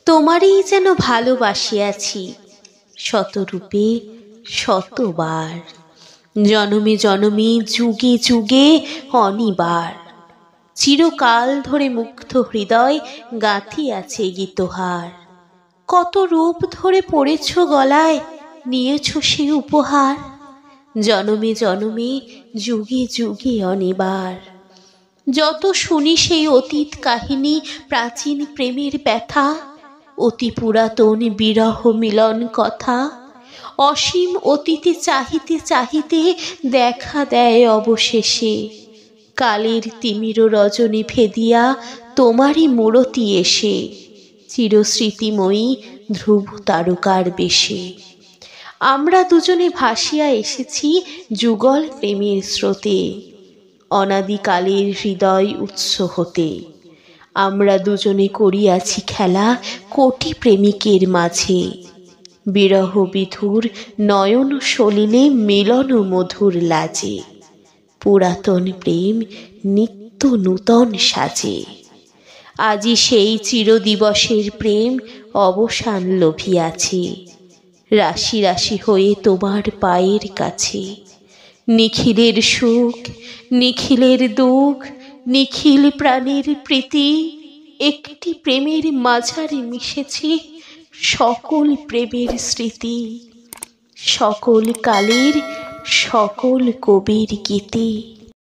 তোমারই যেন ভালোবাসিয়াছি শতরূপে শতবার, জনমে জনমে যুগে যুগে অনিবার। চিরকাল ধরে মুগ্ধ হৃদয় গাঁথিয়াছে গীতহার। কত রূপ ধরে পড়েছ গলায়, নিয়েছ সে উপহার। জনমে জনমে যুগে যুগে অনিবার। যত শুনি সেই অতীত কাহিনী, প্রাচীন প্রেমের ব্যথা, অতি পুরাতন বিরহ মিলন কথা, অসীম অতীতে চাহিতে চাহিতে দেখা দেয় অবশেষে কালের তিমির রজনী ভেদিয়া তোমারই মূরতি এসে, চিরস্মৃতিময়ী ধ্রুব তারকার বেশে। আমরা দুজনে ভাসিয়া এসেছি যুগল প্রেমের স্রোতে, অনাদিকালের হৃদয় উৎস হতে। আমরা দুজনে করিয়াছি খেলা কোটি প্রেমিকের মাঝে, বিরহ বিধুর নয়ন সলিলে মিলন মধুর লাজে। পুরাতন প্রেম নিত্য নূতন সাজে। আজি সেই চিরদিবসের প্রেম অবসান লভিয়াছে, রাশি রাশি হয়ে তোমার পায়ের কাছে। নিখিলের সুখ নিখিলের দুঃখ, নিখিল প্রাণের প্রীতি, একটি প্রেমের মাঝারে মিশেছে সকল প্রেমের স্মৃতি, সকল কালের সকল কবির গীতি।